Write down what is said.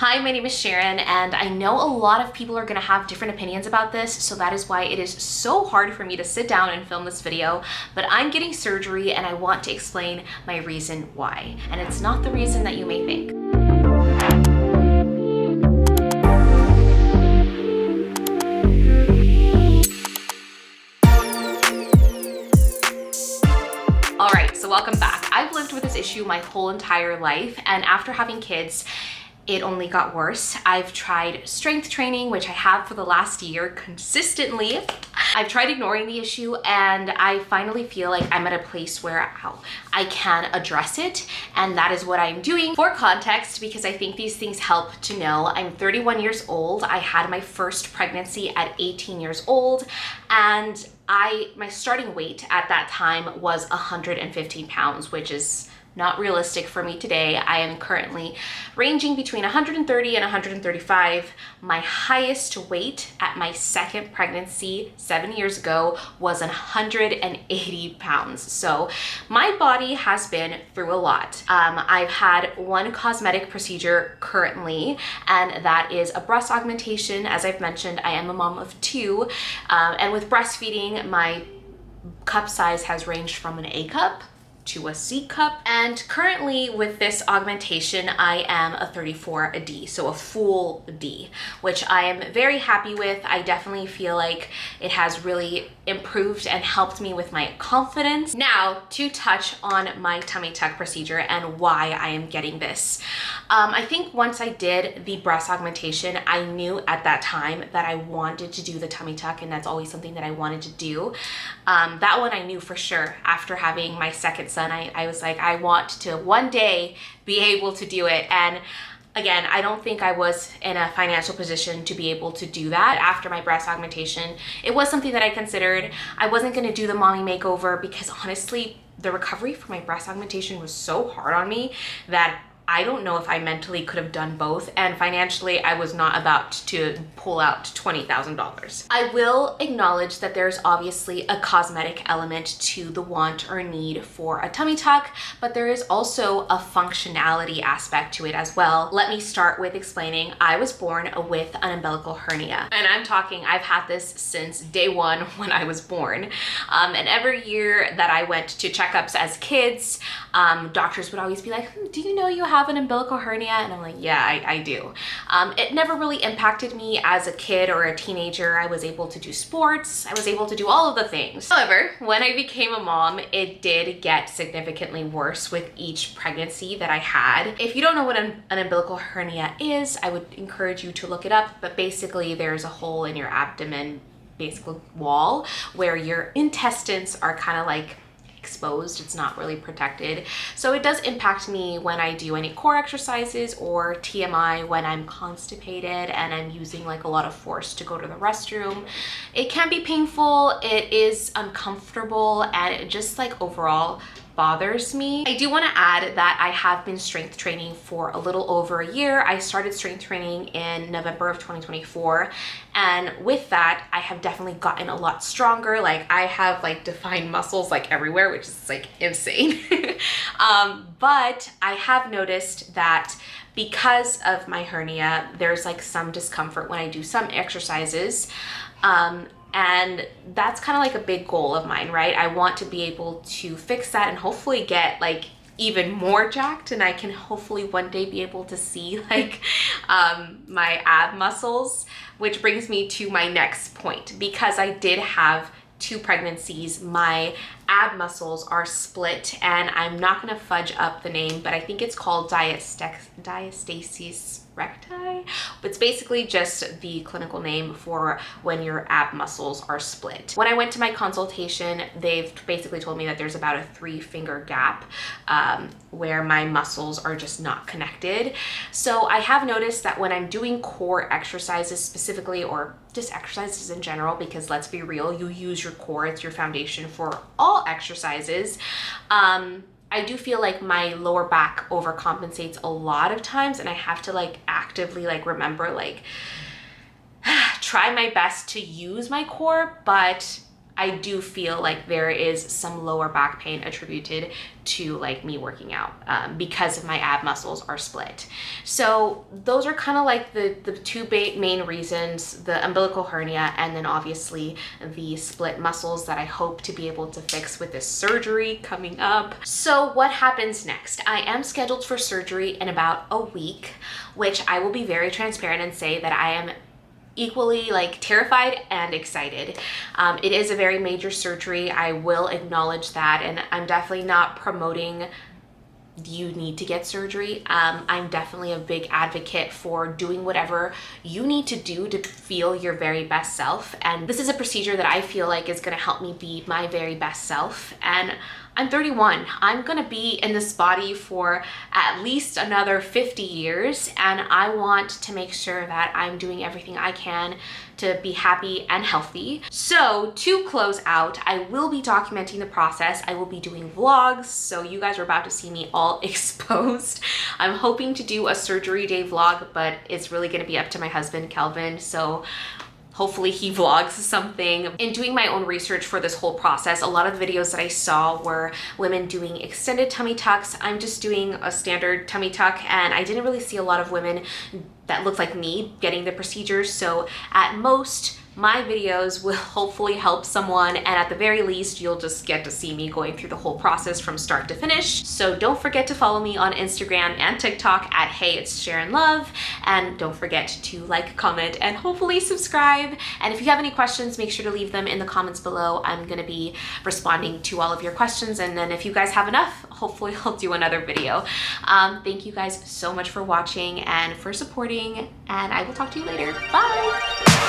Hi, my name is Sharon, and I know a lot of people are going to have different opinions about this, so that is why it is so hard for me to sit down and film this video, but I'm getting surgery and I want to explain my reason why, and it's not the reason that you may think. All right, so welcome back. I've lived with this issue my whole entire life, and after having kids, it only got worse. I've tried strength training, which I have for the last year consistently. I've tried ignoring the issue, and I finally feel like I'm at a place where I can address it, and that is what I'm doing. For context, because I think these things help to know, I'm 31 years old. I had my first pregnancy at 18 years old, and my starting weight at that time was 115 pounds, which is not realistic for me today. I am currently ranging between 130 and 135. My highest weight at my second pregnancy 7 years ago was 180 pounds. So my body has been through a lot. I've had one cosmetic procedure currently, and that is a breast augmentation. As I've mentioned, I am a mom of two, and with breastfeeding, my cup size has ranged from an A cup to a C cup. And currently with this augmentation, I am a 34 a D, so a full D, which I am very happy with. I definitely feel like it has really improved and helped me with my confidence. Now to touch on my tummy tuck procedure and why I am getting this. I think once I did the breast augmentation, I knew at that time that I wanted to do the tummy tuck, and that's always something that I wanted to do. That one I knew for sure. After having my second son, I was like, I want to one day be able to do it. And again, I don't think I was in a financial position to be able to do that. After my breast augmentation, it was something that I considered. I wasn't gonna do the mommy makeover because honestly, the recovery for my breast augmentation was so hard on me that I don't know if I mentally could have done both, and financially I was not about to pull out $20,000. I will acknowledge that there's obviously a cosmetic element to the want or need for a tummy tuck, but there is also a functionality aspect to it as well. Let me start with explaining I was born with an umbilical hernia, and I'm talking I've had this since day one when I was born. And every year that I went to checkups as kids, doctors would always be like, do you know you have an umbilical hernia? And I'm like, yeah, I do. It never really impacted me as a kid or a teenager. I was able to do sports. I was able to do all of the things. However, when I became a mom, it did get significantly worse with each pregnancy that I had. If you don't know what an umbilical hernia is, I would encourage you to look it up. But basically, there's a hole in your abdomen, basically wall, where your intestines are kind of like exposed. It's not really protected. So it does impact me when I do any core exercises or TMI, when I'm constipated and I'm using like a lot of force to go to the restroom. It can be painful, it is uncomfortable, and it just like overall bothers me. I do want to add that I have been strength training for a little over a year. I started strength training in November of 2024, and with that I have definitely gotten a lot stronger. Like I have like defined muscles like everywhere, which is like insane. But I have noticed that because of my hernia, there's like some discomfort when I do some exercises. And that's kind of like a big goal of mine, right? I want to be able to fix that and hopefully get like even more jacked, and I can hopefully one day be able to see like my ab muscles, which brings me to my next point. Because I did have two pregnancies, my ab muscles are split, and I'm not gonna fudge up the name, but I think it's called diastasis recti. It's basically just the clinical name for when your ab muscles are split. When I went to my consultation, they've basically told me that there's about a 3-finger gap where my muscles are just not connected. So I have noticed that when I'm doing core exercises specifically, or just exercises in general, because let's be real, you use your core, it's your foundation for all exercises. I do feel like my lower back overcompensates a lot of times, and I have to like actively like remember like try my best to use my core, but I do feel like there is some lower back pain attributed to like me working out because of my ab muscles are split. So those are kind of like the two main reasons, the umbilical hernia and then obviously the split muscles that I hope to be able to fix with this surgery coming up. So what happens next? I am scheduled for surgery in about a week, which I will be very transparent and say that I am equally like terrified and excited. It is a very major surgery. I will acknowledge that, and I'm definitely not promoting you need to get surgery. I'm definitely a big advocate for doing whatever you need to do to feel your very best self. And this is a procedure that I feel like is gonna help me be my very best self. And I'm 31. I'm gonna be in this body for at least another 50 years. And I want to make sure that I'm doing everything I can to be happy and healthy. So to close out, I will be documenting the process. I will be doing vlogs, so you guys are about to see me all exposed. I'm hoping to do a surgery day vlog, but it's really gonna be up to my husband, Kelvin, so hopefully he vlogs something. In doing my own research for this whole process, a lot of the videos that I saw were women doing extended tummy tucks. I'm just doing a standard tummy tuck, and I didn't really see a lot of women that looked like me getting the procedures. So at most, my videos will hopefully help someone, and at the very least, you'll just get to see me going through the whole process from start to finish. So don't forget to follow me on Instagram and TikTok at Hey It's Sharon Love, and don't forget to like, comment, and hopefully subscribe. And if you have any questions, make sure to leave them in the comments below. I'm gonna be responding to all of your questions, and then if you guys have enough, hopefully I'll do another video. Thank you guys so much for watching and for supporting, and I will talk to you later. Bye!